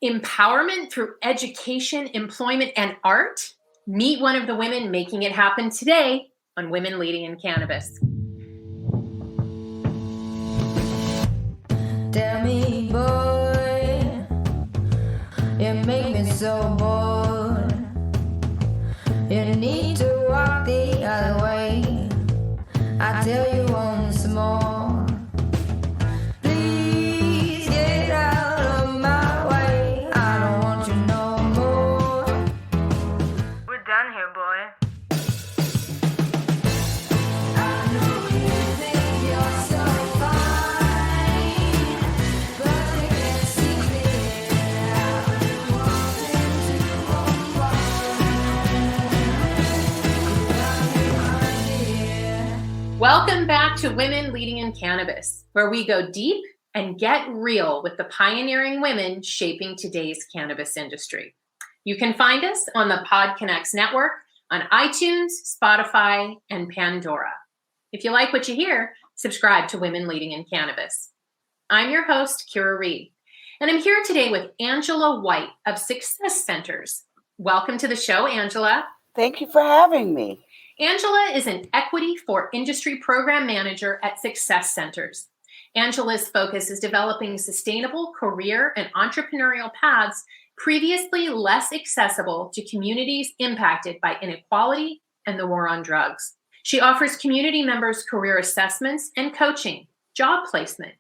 Empowerment through education, employment, and art? Meet one of the women making it happen today on Women Leading in Cannabis. Tell me, boy, you make me so bored. You need to walk the other way. I tell you once more. Please get out of my way. I don't want you no more. We're done here, boy. I know you think you're so fine, but you can't see clear. I've been walking to Welcome back to Women Leading in Cannabis, where we go deep and get real with the pioneering women shaping today's cannabis industry. You can find us on the PodConX network, on iTunes, Spotify, and Pandora. If you like what you hear, subscribe to Women Leading in Cannabis. I'm your host, Kyra Reed, and I'm here today with Angela White of Success Centers. Welcome to the show, Angela. Thank you for having me. Angela is an Equity for Industry Program Manager at Success Centers. Angela's focus is developing sustainable career and entrepreneurial paths previously less accessible to communities impacted by inequality and the war on drugs. She offers community members career assessments and coaching, job placement,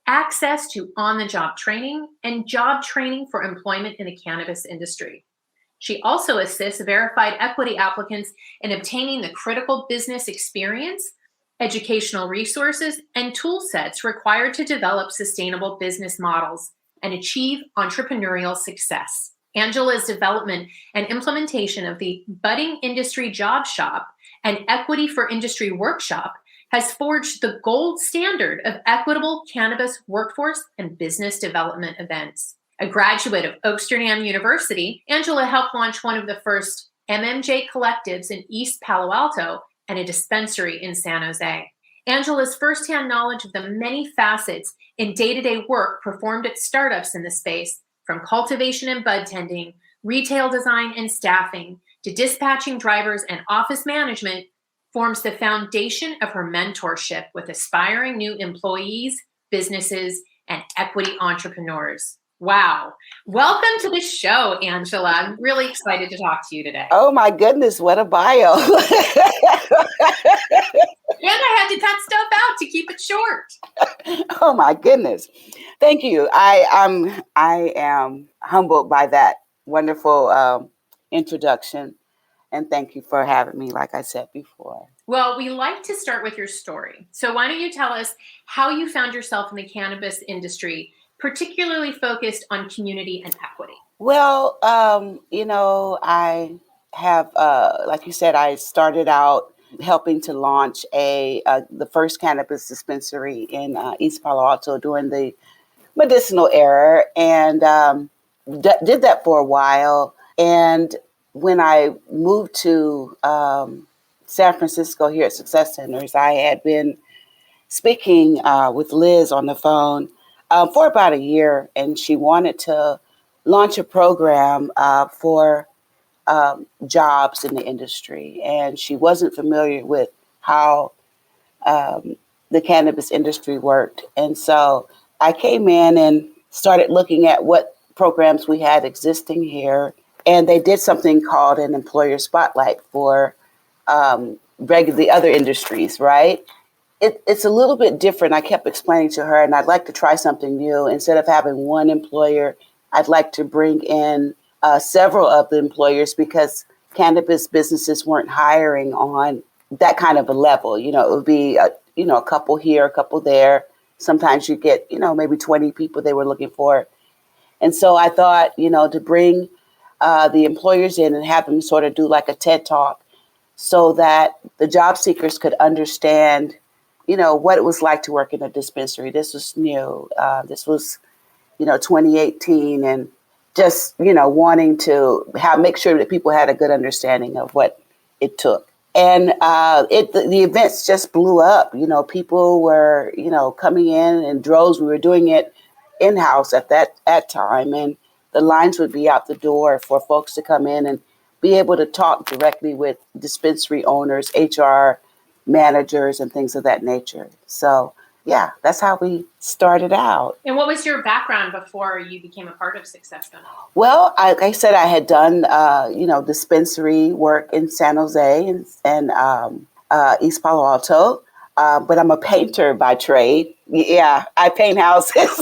access to on-the-job training, and job training for employment in the cannabis industry. She also assists verified equity applicants in obtaining the critical business experience, educational resources, and tool sets required to develop sustainable business models and achieve entrepreneurial success. Angela's development and implementation of the Budding Industry Job Shop and Equity for Industry Workshop has forged the gold standard of equitable cannabis workforce and business development events. A graduate of Oaksterdam University, Angela helped launch one of the first MMJ collectives in East Palo Alto and a dispensary in San Jose. Angela's firsthand knowledge of the many facets in day-to-day work performed at startups in the space, from cultivation and bud tending, retail design and staffing, to dispatching drivers and office management, forms the foundation of her mentorship with aspiring new employees, businesses, and equity entrepreneurs. Wow. Welcome to the show, Angela. I'm really excited to talk to you today. Oh my goodness, what a bio. And I had to cut stuff out to keep it short. Oh my goodness. Thank you. I am humbled by that wonderful introduction. And thank you for having me, like I said before. Well, we like to start with your story. So why don't you tell us how you found yourself in the cannabis industry, particularly focused on community and equity? Well, I have, like you said, I started out helping to launch the first cannabis dispensary in East Palo Alto during the medicinal era, and did that for a while. And when I moved to San Francisco here at Success Centers, I had been speaking with Liz on the phone for about a year, and she wanted to launch a program for jobs in the industry. And she wasn't familiar with how the cannabis industry worked. And so I came in and started looking at what programs we had existing here. And they did something called an employer spotlight for the other industries, right? It's a little bit different. I kept explaining to her, and I'd like to try something new. Instead of having one employer, I'd like to bring in several of the employers, because cannabis businesses weren't hiring on that kind of a level. You know, it would be, a couple here, a couple there. Sometimes you get, maybe 20 people they were looking for. And so I thought, to bring the employers in and have them sort of do like a TED Talk so that the job seekers could understand what it was like to work in a dispensary. This was new. This was, 2018, and just, wanting to make sure that people had a good understanding of what it took. And the events just blew up. People were, coming in droves. We were doing it in-house at that time. And the lines would be out the door for folks to come in and be able to talk directly with dispensary owners, HR managers, and things of that nature. So, yeah, that's how we started out. And what was your background before you became a part of Success Center? Well, like I said, I had done, dispensary work in San Jose and East Palo Alto, but I'm a painter by trade. Yeah, I paint houses.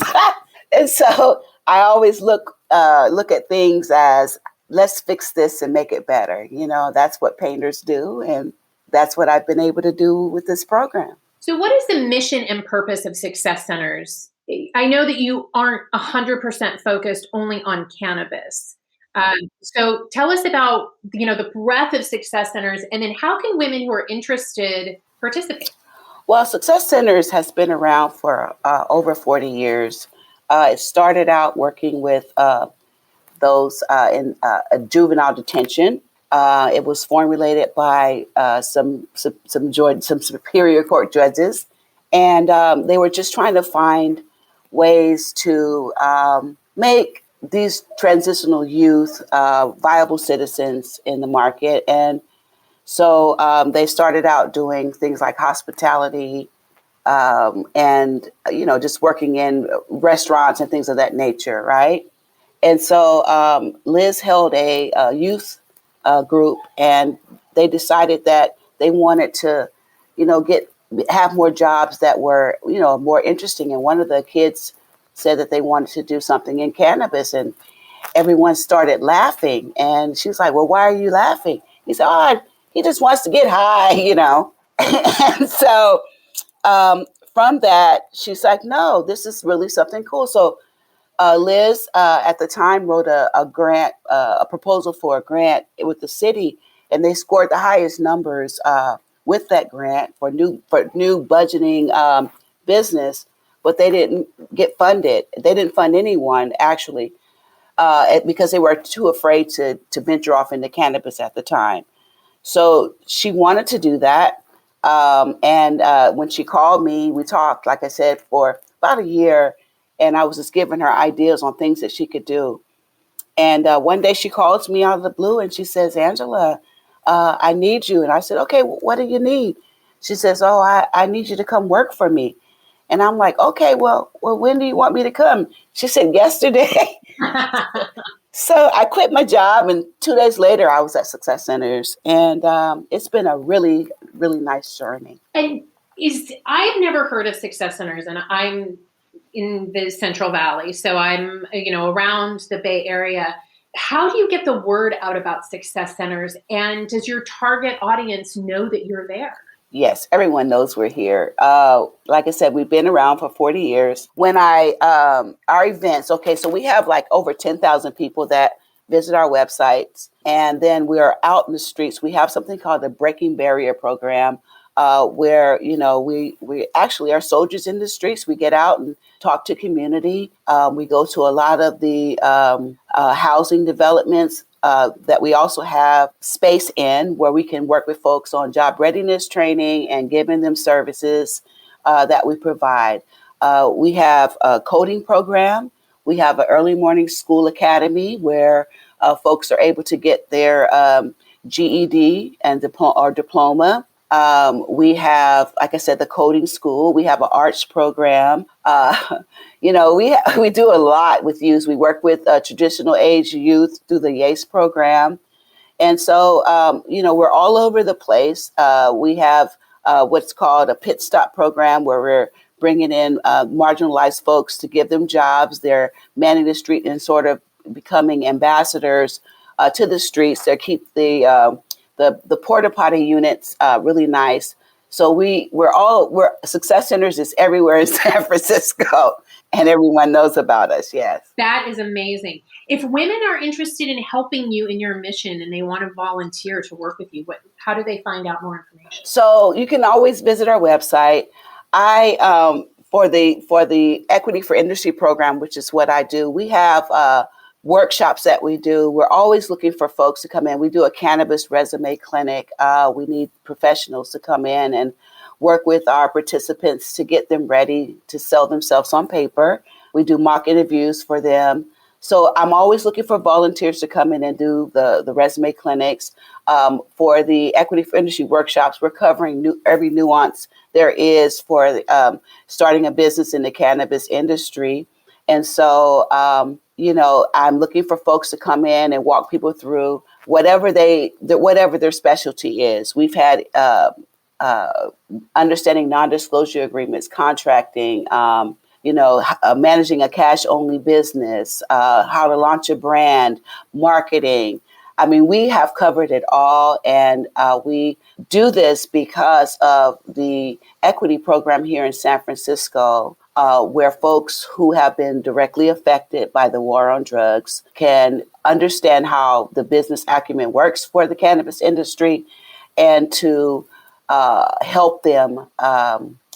And so I always look at things as, let's fix this and make it better. That's what painters do. And that's what I've been able to do with this program. So what is the mission and purpose of Success Centers? I know that you aren't 100% focused only on cannabis. So tell us about, the breadth of Success Centers, and then how can women who are interested participate? Well, Success Centers has been around for over 40 years. It started out working with those in juvenile detention. It was formulated by some superior court judges, and they were just trying to find ways to make these transitional youth viable citizens in the market. And so they started out doing things like hospitality and, just working in restaurants and things of that nature, right? And so Liz held a youth group, and they decided that they wanted to, have more jobs that were, more interesting. And one of the kids said that they wanted to do something in cannabis, and everyone started laughing. And she was like, "Well, why are you laughing?" He said, "Oh, he just wants to get high, And so from that, she's like, "No, this is really something cool." So Liz, at the time, wrote a grant, a proposal for a grant with the city, and they scored the highest numbers with that grant for new budgeting business, but they didn't get funded. They didn't fund anyone, actually, because they were too afraid to venture off into cannabis at the time. So she wanted to do that. And when she called me, we talked, like I said, for about a year. And I was just giving her ideas on things that she could do. And one day she calls me out of the blue and she says, "Angela, I need you." And I said, "Okay, what do you need?" She says, "Oh, I need you to come work for me." And I'm like, "Okay, well, when do you want me to come?" She said, "Yesterday." So I quit my job, and 2 days later, I was at Success Centers. And it's been a really, really nice journey. And I've never heard of Success Centers, and I'm in the Central Valley, so I'm around the Bay Area. How do you get the word out about Success Centers, and does your target audience know that you're there? Yes, everyone knows we're here. Like I said, we've been around for 40 years. When our events, okay, so we have like over 10,000 people that visit our websites, and then we are out in the streets. We have something called the Breaking Barrier Program, where, we actually are soldiers in the streets. We get out and talk to community. We go to a lot of the housing developments that we also have space in, where we can work with folks on job readiness training and giving them services that we provide. We have a coding program. We have an early morning school academy where folks are able to get their GED and diploma. We have, like I said, the coding school. We have an arts program. We do a lot with youth. We work with traditional age youth through the YACE program. And so, we're all over the place. We have what's called a pit stop program, where we're bringing in marginalized folks to give them jobs. They're manning the street and sort of becoming ambassadors to the streets. They keep the porta potty units really nice. So we're Success Centers is everywhere in San Francisco, and everyone knows about us. Yes. That is amazing. If women are interested in helping you in your mission and they want to volunteer to work with you, how do they find out more information? So you can always visit our website. For the Equity for Industry program, which is what I do, we have workshops that we do. We're always looking for folks to come in. We do a cannabis resume clinic. We need professionals to come in and work with our participants to get them ready to sell themselves on paper. We do mock interviews for them. So I'm always looking for volunteers to come in and do the resume clinics. For the equity for industry workshops, we're covering every nuance there is for starting a business in the cannabis industry. And so, I'm looking for folks to come in and walk people through whatever their specialty is. We've had understanding non-disclosure agreements, contracting, managing a cash-only business, how to launch a brand, marketing. I mean, we have covered it all, and we do this because of the equity program here in San Francisco, where folks who have been directly affected by the war on drugs can understand how the business acumen works for the cannabis industry and to help them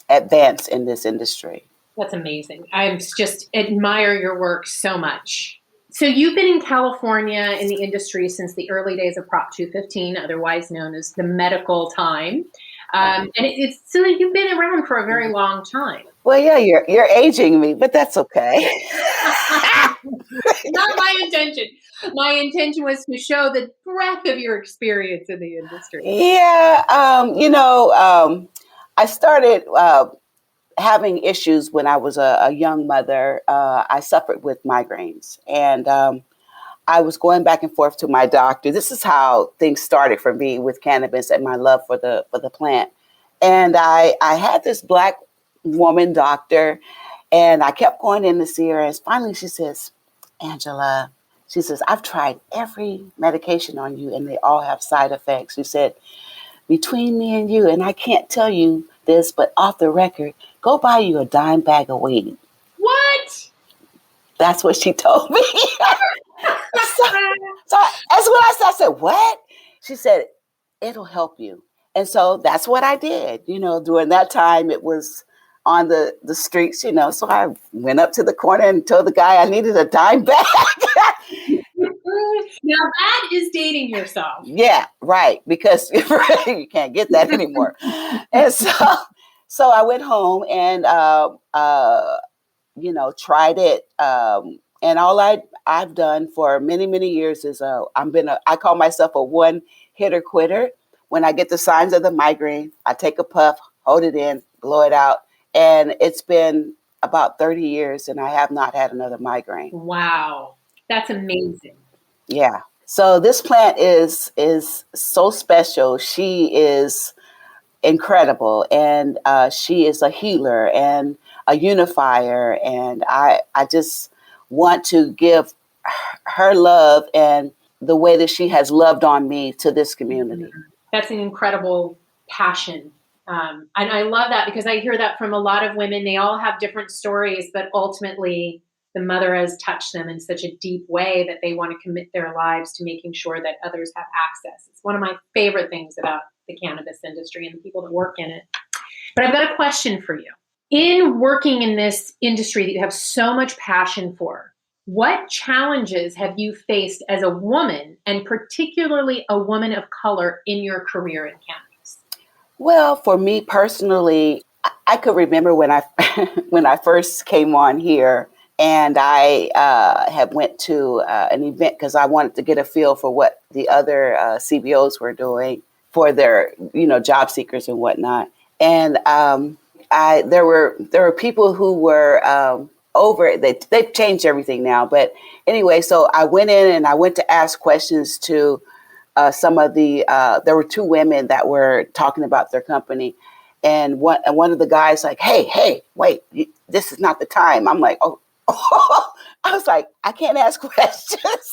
advance in this industry. That's amazing. I just admire your work so much. So you've been in California in the industry since the early days of Prop 215, otherwise known as the medical time. And it's so you've been around for a very long time. Well, yeah, you're aging me, but that's okay. Not my intention. My intention was to show the breadth of your experience in the industry. Yeah, I started having issues when I was a young mother. I suffered with migraines, and I was going back and forth to my doctor. This is how things started for me with cannabis and my love for the plant. And I had this Black woman doctor, and I kept going in to see her. And finally, she says, "Angela," she says, "I've tried every medication on you, and they all have side effects." She said, "Between me and you, and I can't tell you this, but off the record, go buy you a dime bag of weed." What? That's what she told me. so that's what I said, "What?" She said, "It'll help you." And so that's what I did. During that time, it was on the streets, so I went up to the corner and told the guy I needed a dime bag. Now that is dating yourself. Yeah, right. Because you can't get that anymore. And so I went home and, tried it. And all I've done for many, many years is I call myself a one hitter quitter. When I get the signs of the migraine, I take a puff, hold it in, blow it out. And it's been about 30 years and I have not had another migraine. Wow. That's amazing. Yeah. So this plant is so special. She is incredible, and she is a healer and a unifier. And I just want to give her love and the way that she has loved on me to this community. That's an incredible passion. And I love that because I hear that from a lot of women. They all have different stories, but ultimately the mother has touched them in such a deep way that they want to commit their lives to making sure that others have access. It's one of my favorite things about the cannabis industry and the people that work in it. But I've got a question for you. In working in this industry that you have so much passion for, what challenges have you faced as a woman, and particularly a woman of color, in your career in cannabis? Well, for me personally, I could remember when I first came on here, and I had went to an event because I wanted to get a feel for what the other CBOs were doing for their job seekers and whatnot. And there were people who were over it. They've changed everything now. But anyway, so I went in and I went to ask questions to some of there were two women that were talking about their company. And one of the guys like, hey, wait, this is not the time. I'm like, oh, I was like, I can't ask questions.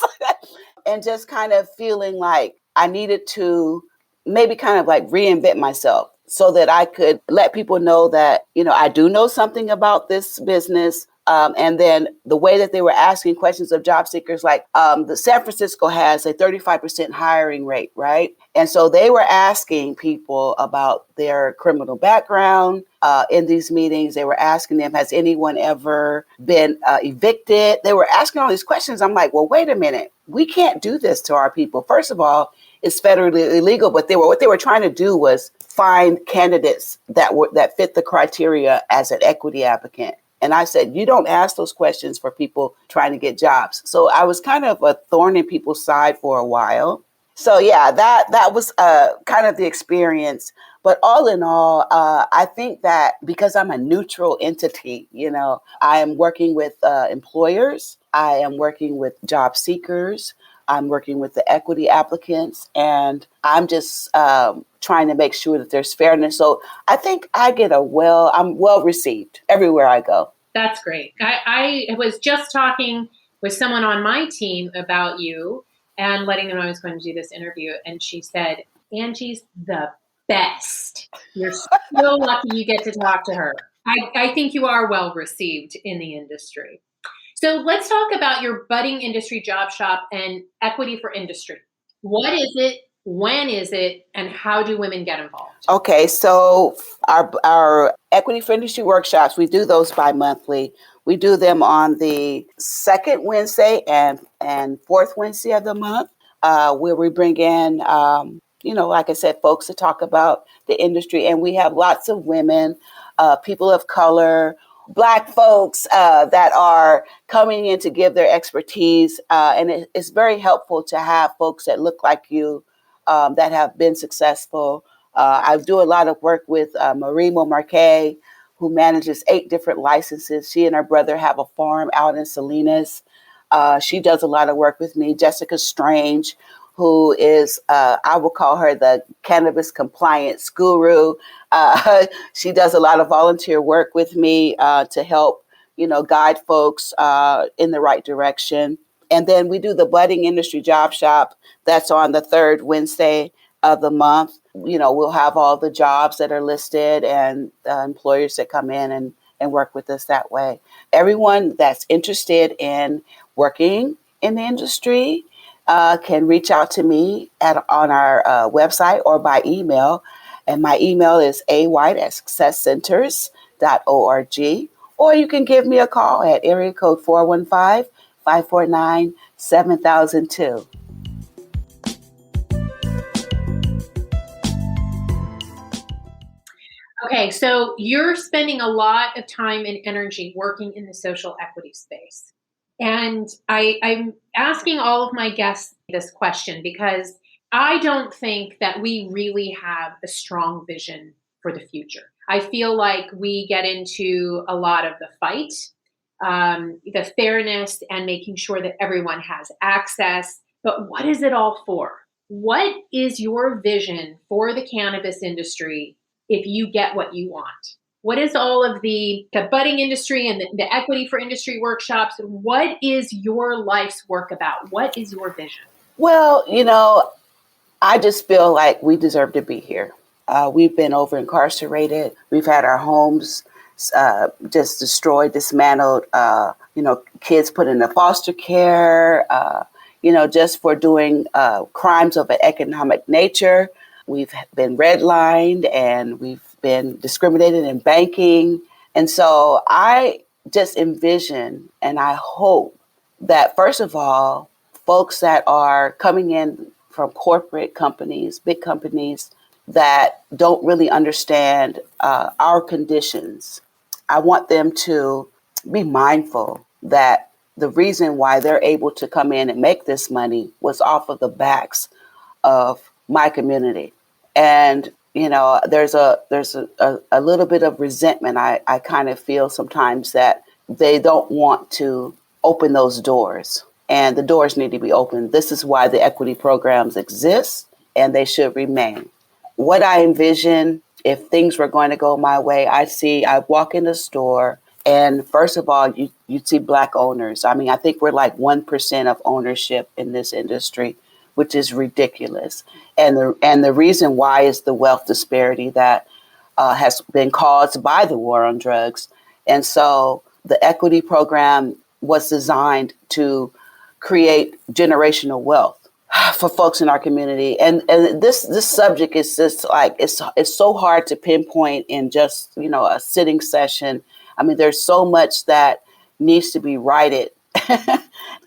And just kind of feeling like I needed to maybe kind of like reinvent myself so that I could let people know that, I do know something about this business. And then the way that they were asking questions of job seekers, like the San Francisco has a 35% hiring rate, right? And so they were asking people about their criminal background in these meetings. They were asking them, has anyone ever been evicted? They were asking all these questions. I'm like, well, wait a minute. We can't do this to our people. First of all, it's federally illegal, but what they were trying to do was find candidates that fit the criteria as an equity applicant. And I said, you don't ask those questions for people trying to get jobs. So I was kind of a thorn in people's side for a while. So yeah, that was kind of the experience. But all in all, I think that because I'm a neutral entity, I am working with employers, I am working with job seekers, I'm working with the equity applicants, and I'm just trying to make sure that there's fairness. So I think I'm well received everywhere I go. That's great. I was just talking with someone on my team about you and letting them know I was going to do this interview. And she said, Angie's the best. You're so lucky you get to talk to her. I think you are well received in the industry. So let's talk about your budding industry job shop and equity for industry. What is it? When is it? And how do women get involved? Okay, so our equity for industry workshops, we do those bi-monthly. We do them on the second Wednesday and fourth Wednesday of the month, where we bring in, like I said, folks to talk about the industry. And we have lots of women, people of color, Black folks that are coming in to give their expertise. And it's very helpful to have folks that look like you, that have been successful. I do a lot of work with Marie Marquet, who manages 8 different licenses. She and her brother have a farm out in Salinas. She does a lot of work with me. Jessica Strange, who is, I will call her the cannabis compliance guru. She does a lot of volunteer work with me to help, guide folks in the right direction. And then we do the budding industry job shop. That's on the third Wednesday of the month. We'll have all the jobs that are listed and employers that come in and work with us that way. Everyone that's interested in working in the industry can reach out to me on our website or by email. And my email is ay@successcenters.org. Or you can give me a call at area code 415-549-7002. Okay, so you're spending a lot of time and energy working in the social equity space. And I'm asking all of my guests this question because I don't think that we really have a strong vision for the future. I feel like we get into a lot of the fight, the fairness, and making sure that everyone has access. But what is it all for? What is your vision for the cannabis industry if you get what you want? What is all of the budding industry and the equity for industry workshops? What is your life's work about? What is your vision? Well, I just feel like we deserve to be here. We've been over incarcerated. We've had our homes just destroyed, dismantled, kids put into foster care, just for doing crimes of an economic nature. We've been redlined and we've been discriminated in banking. And so I just envision and I hope that, first of all, folks that are coming in from corporate companies, big companies that don't really understand our conditions, I want them to be mindful that the reason why they're able to come in and make this money was off of the backs of my community. And, there's a little bit of resentment. I kind of feel sometimes that they don't want to open those doors, and the doors need to be opened. This is why the equity programs exist, and they should remain. What I envision, if things were going to go my way, I walk in the store, and first of all, you'd see Black owners. I mean, I think we're like 1% of ownership in this industry, which is ridiculous. And the reason why is the wealth disparity that has been caused by the war on drugs. And so the equity program was designed to create generational wealth for folks in our community. And this subject is just like, it's so hard to pinpoint in just, a sitting session. I mean, there's so much that needs to be righted.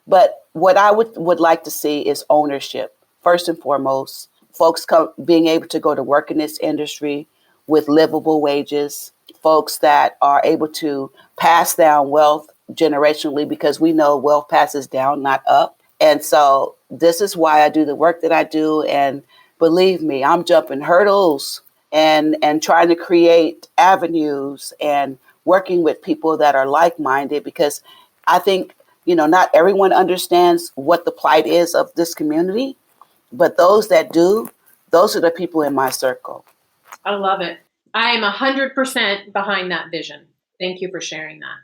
But what I would like to see is ownership. First and foremost, folks being able to go to work in this industry with livable wages, folks that are able to pass down wealth generationally, because we know wealth passes down, not up. And so this is why I do the work that I do. And believe me, I'm jumping hurdles and trying to create avenues and working with people that are like-minded, because I think, not everyone understands what the plight is of this community, but those that do, those are the people in my circle. I love it. I am 100% behind that vision. Thank you for sharing that.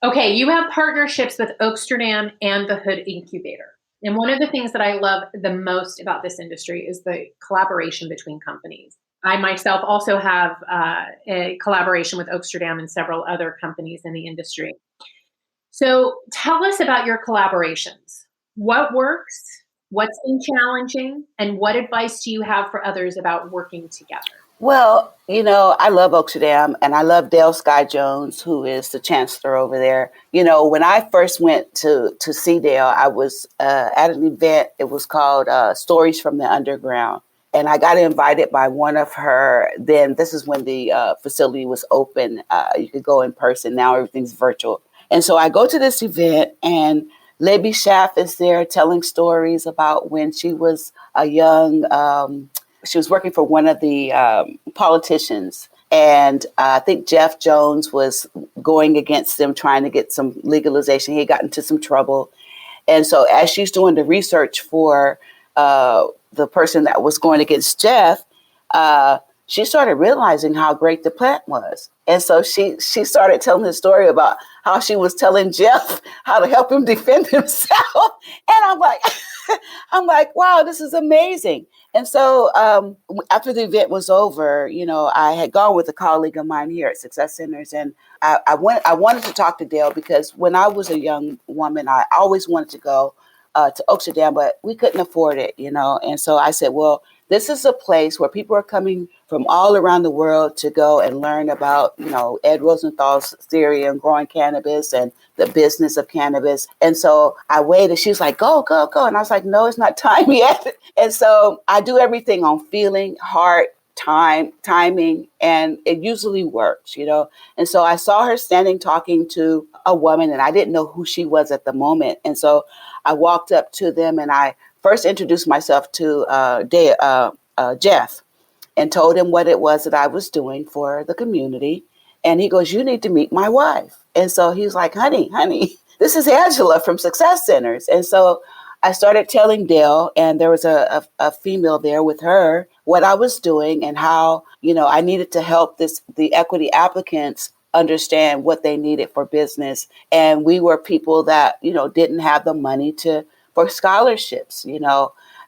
Okay, you have partnerships with Oaksterdam and the Hood Incubator. And one of the things that I love the most about this industry is the collaboration between companies. I myself also have a collaboration with Oaksterdam and several other companies in the industry. So tell us about your collaborations. What works? What's been challenging? And what advice do you have for others about working together? Well, I love Oaksterdam, and I love Dale Sky Jones, who is the chancellor over there. When I first went to see Dale, I was at an event. It was called Stories from the Underground. And I got invited by one of her, then this is when the facility was open. You could go in person. Now everything's virtual. And so I go to this event, and Libby Schaff is there telling stories about when she was a young, she was working for one of the politicians. And I think Jeff Jones was going against them, trying to get some legalization. He got into some trouble. And so as she's doing the research for the person that was going against Jeff, she started realizing how great the plant was. And so she started telling the story about how she was telling Jeff how to help him defend himself. And I'm like, wow, this is amazing. And so after the event was over, I had gone with a colleague of mine here at Success Centers, and I wanted to talk to Dale, because when I was a young woman, I always wanted to go to Oaksterdam, but we couldn't afford it, And so I said, well, this is a place where people are coming from all around the world to go and learn about, Ed Rosenthal's theory on growing cannabis and the business of cannabis. And so I waited. She was like, go, go, go. And I was like, no, it's not time yet. And so I do everything on feeling, heart, timing, and it usually works, And so I saw her standing talking to a woman, and I didn't know who she was at the moment. And so I walked up to them, and I first introduced myself to Jeff, and told him what it was that I was doing for the community. And he goes, you need to meet my wife. And so he was like, honey, this is Angela from Success Centers. And so I started telling Dale, and there was a female there with her, what I was doing and how, I needed to help the equity applicants understand what they needed for business. And we were people that, didn't have the money for scholarships,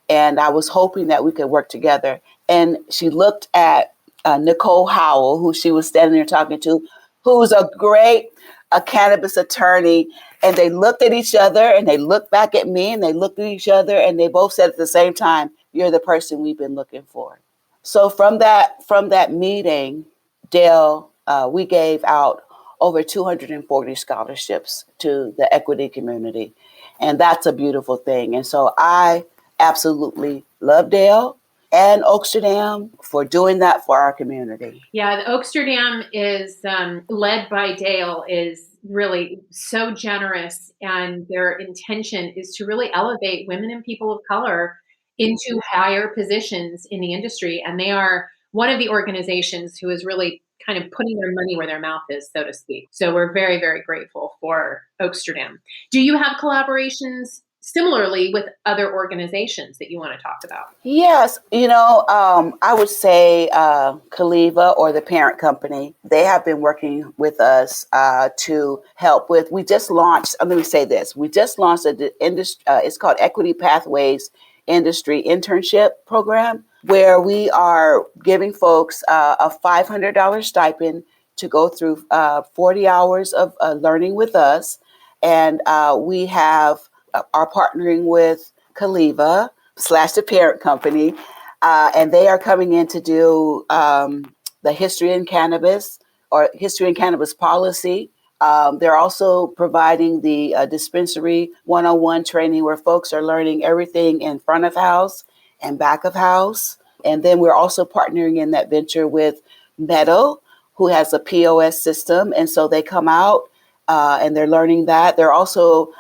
and I was hoping that we could work together. And she looked at Nicole Howell, who she was standing there talking to, who's a cannabis attorney. And they looked at each other, and they looked back at me, and they looked at each other, and they both said at the same time, you're the person we've been looking for. So from that meeting, Dale, we gave out over 240 scholarships to the equity community. And that's a beautiful thing. And so I absolutely love Dale and Oaksterdam for doing that for our community. Yeah, the Oaksterdam is led by Dale, is really so generous, and their intention is to really elevate women and people of color into higher positions in the industry. And they are one of the organizations who is really kind of putting their money where their mouth is, so to speak. So we're very, very grateful for Oaksterdam. Do you have collaborations similarly with other organizations that you want to talk about? Yes. I would say Kaliva, or the parent company, they have been working with us to help with, we just launched it's called Equity Pathways Industry Internship Program, where we are giving folks a $500 stipend to go through 40 hours of learning with us. And we are partnering with Kaliva / the parent company, and they are coming in to do the history in cannabis, or history in cannabis policy. They're also providing the dispensary 101 training, where folks are learning everything in front of house and back of house. And then we're also partnering in that venture with Meadow, who has a POS system. And so they come out and they're learning that. They're also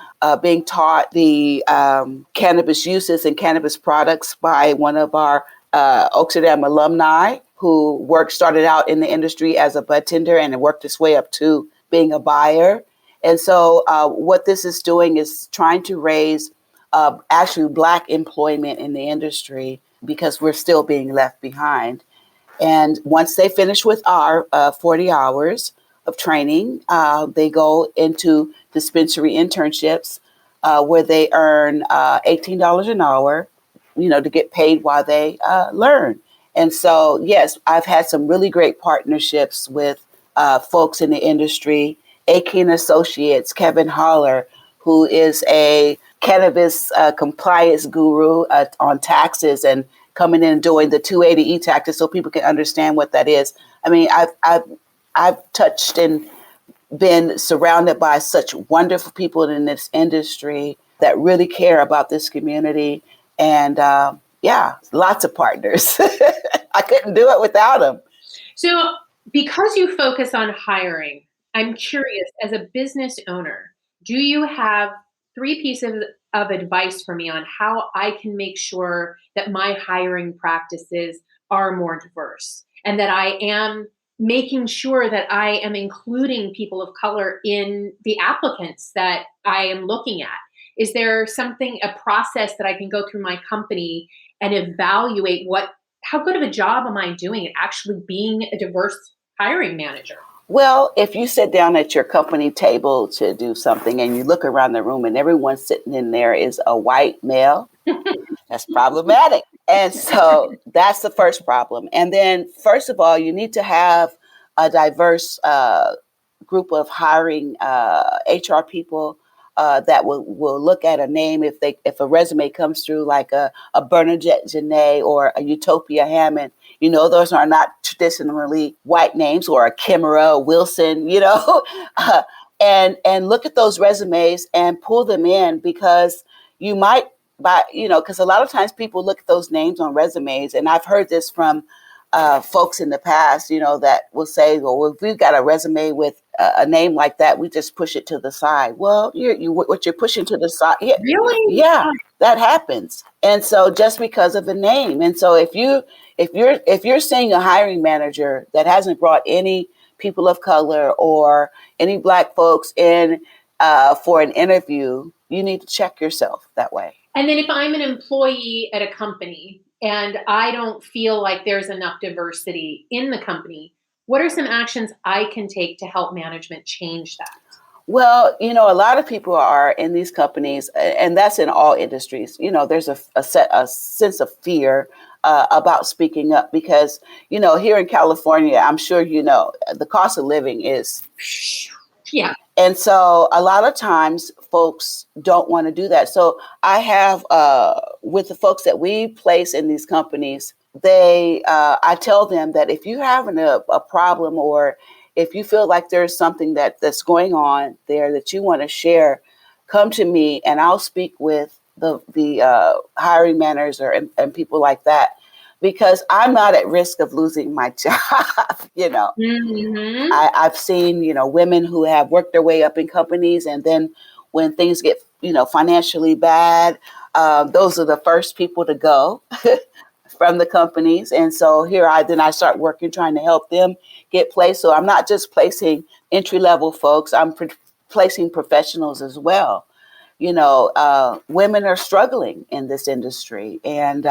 being taught the cannabis uses and cannabis products by one of our Oxfam alumni who started out in the industry as a bud tender and worked his way up to being a buyer. And so what this is doing is trying to raise actually Black employment in the industry because we're still being left behind. And once they finish with our 40 hours of training, they go into dispensary internships where they earn $18 an hour, to get paid while they learn. And so, yes, I've had some really great partnerships with folks in the industry. Aiken Associates, Kevin Holler, who is a cannabis compliance guru on taxes and coming in and doing the 280E taxes so people can understand what that is. I mean, I've touched and been surrounded by such wonderful people in this industry that really care about this community. And lots of partners. I couldn't do it without them. So because you focus on hiring, I'm curious, as a business owner, do you have 3 pieces of advice for me on how I can make sure that my hiring practices are more diverse and that I am making sure that I am including people of color in the applicants that I am looking at? Is there a process that I can go through my company and evaluate how good of a job am I doing at actually being a diverse hiring manager? Well, if you sit down at your company table to do something and you look around the room and everyone sitting in there is a white male, that's problematic. And so that's the first problem. And then, first of all, you need to have a diverse group of hiring HR people that will look at a name if a resume comes through like a Bernadette Janae or a Utopia Hammond. Those are not traditionally white names, or a Kimera Wilson. And look at those resumes and pull them in, because you might because a lot of times people look at those names on resumes, and I've heard this from folks in the past, that will say, well, if we've got a resume with a name like that, we just push it to the side. Well, what you're pushing to the side. Yeah, really? Yeah, that happens. And so just because of a name. And so if you're seeing a hiring manager that hasn't brought any people of color or any Black folks in for an interview, you need to check yourself that way. And then if I'm an employee at a company and I don't feel like there's enough diversity in the company, what are some actions I can take to help management change that? Well, a lot of people are in these companies, and that's in all industries. There's a sense of fear about speaking up because, here in California, I'm sure the cost of living is. Yeah. And so a lot of times folks don't want to do that. So I have, with the folks that we place in these companies, I tell them that if you're having a problem, or if you feel like there's something that's going on there that you want to share, come to me and I'll speak with the hiring managers and people like that, because I'm not at risk of losing my job. Mm-hmm. I've seen, women who have worked their way up in companies, and then when things get, financially bad, those are the first people to go from the companies. And so I start working, trying to help them get placed. So I'm not just placing entry-level folks, I'm placing professionals as well. Women are struggling in this industry, and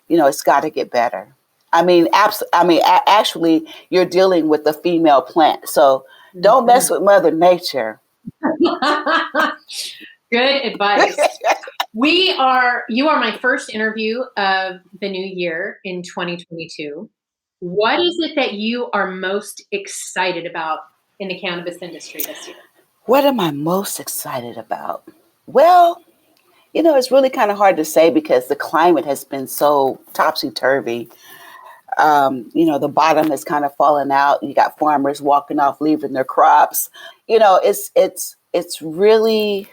it's got to get better. Actually, you're dealing with the female plant, so don't mess with Mother Nature. Good advice. You are my first interview of the new year in 2022. What is it that you are most excited about in the cannabis industry this year? What am I most excited about? Well, it's really kind of hard to say because the climate has been so topsy-turvy. The bottom has kind of fallen out. You got farmers walking off, leaving their crops. It's really,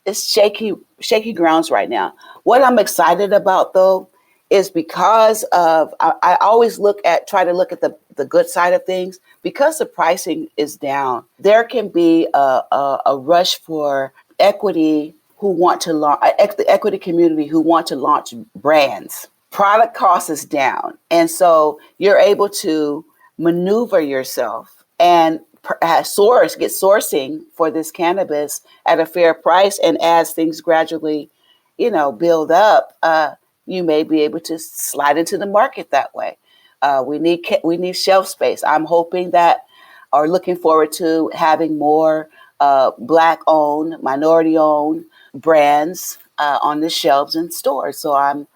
it's shaky grounds right now. What I'm excited about, though, is because of, I always try to look at the good side of things. Because the pricing is down, there can be a rush for equity who want to launch, the equity community who want to launch brands. Product cost is down. And so you're able to maneuver yourself and get sourcing for this cannabis at a fair price. And as things gradually, build up, you may be able to slide into the market that way. We need shelf space. I'm hoping that, or looking forward to having more Black-owned, minority-owned brands on the shelves in stores. So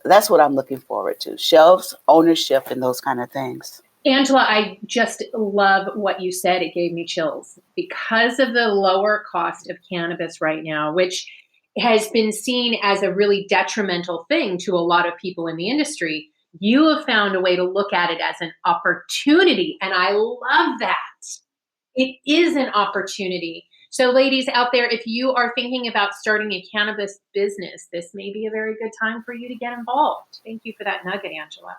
that's what I'm looking forward to: shelves, ownership, and those kind of things. Angela, I just love what you said. It gave me chills because of the lower cost of cannabis right now, which has been seen as a really detrimental thing to a lot of people in the industry. You have found a way to look at it as an opportunity, and I love that. It is an opportunity. So ladies out there, if you are thinking about starting a cannabis business, this may be a very good time for you to get involved. Thank you for that nugget, Angela.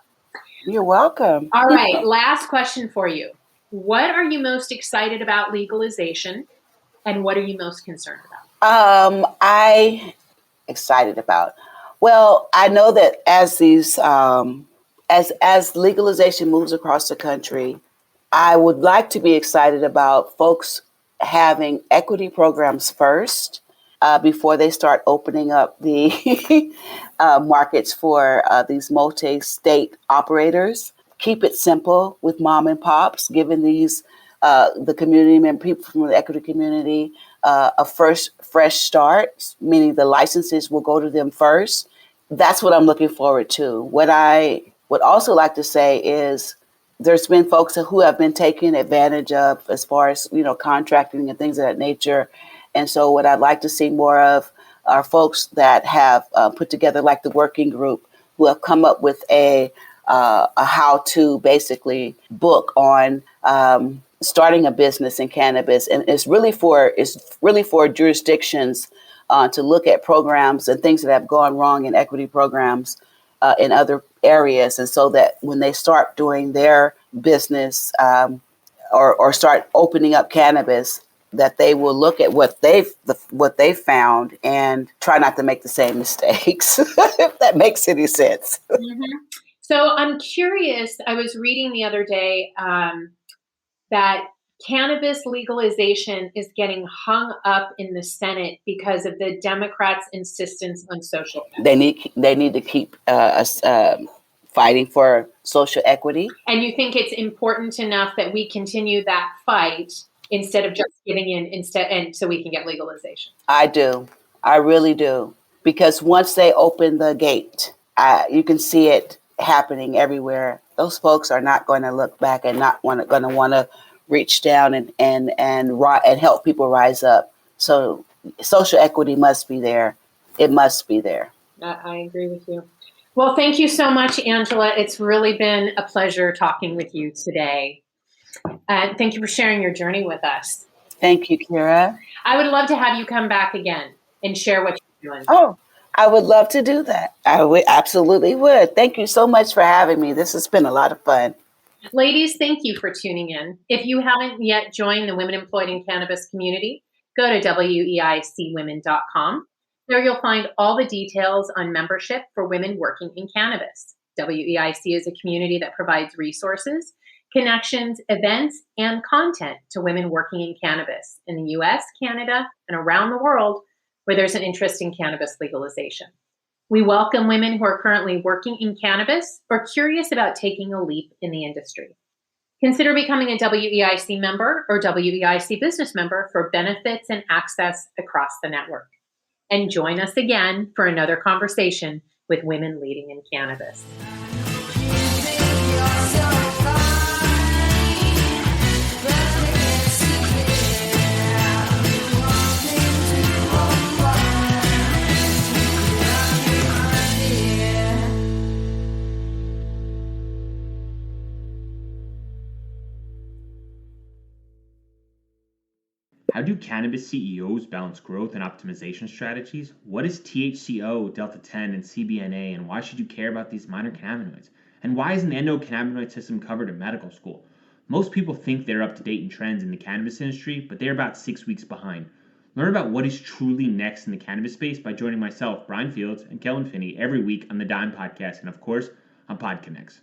You're welcome. All right, last question for you. What are you most excited about legalization, and what are you most concerned about? Well, I know that as these as legalization moves across the country, I would like to be excited about folks having equity programs first before they start opening up the markets for these multi-state operators. Keep it simple with mom and pops, giving these the community members, people from the equity community, a fresh start, meaning the licenses will go to them first. That's what I'm looking forward to. What I would also like to say is there's been folks who have been taken advantage of as far as, contracting and things of that nature. And so what I'd like to see more of are folks that have put together, like the working group, who have come up with a how-to basically book on starting a business in cannabis. And it's really for jurisdictions to look at programs and things that have gone wrong in equity programs in other areas. And so that when they start doing their business or start opening up cannabis, that they will look at what they've found and try not to make the same mistakes, if that makes any sense. Mm-hmm. So I'm curious, I was reading the other day that cannabis legalization is getting hung up in the Senate because of the Democrats' insistence on social equity. They need to keep us fighting for social equity. And you think it's important enough that we continue that fight instead of just giving in and so we can get legalization? I do. I really do. Because once they open the gate, you can see it happening everywhere. Those folks are not going to look back and going to want to reach down and help people rise up. So social equity must be there. It must be there. I agree with you. Well, thank you so much, Angela. It's really been a pleasure talking with you today. And thank you for sharing your journey with us. Thank you, Kyra. I would love to have you come back again and share what you're doing. Oh, I would love to do that. I would absolutely would. Thank you so much for having me. This has been a lot of fun. Ladies, thank you for tuning in. If you haven't yet joined the Women Employed in Cannabis community, go to weicwomen.com. There you'll find all the details on membership for women working in cannabis. WEIC is a community that provides resources, connections, events, and content to women working in cannabis in the US, Canada, and around the world where there's an interest in cannabis legalization. We welcome women who are currently working in cannabis or curious about taking a leap in the industry. Consider becoming a WEIC member or WEIC business member for benefits and access across the network. And join us again for another conversation with women leading in cannabis. How do cannabis CEOs balance growth and optimization strategies? What is THCO, Delta-10, and CBNA, and why should you care about these minor cannabinoids? And why isn't the endocannabinoid system covered in medical school? Most people think they're up to date in trends in the cannabis industry, but they're about 6 weeks behind. Learn about what is truly next in the cannabis space by joining myself, Brian Fields, and Kellen Finney every week on the Dime Podcast and, of course, on PodConX.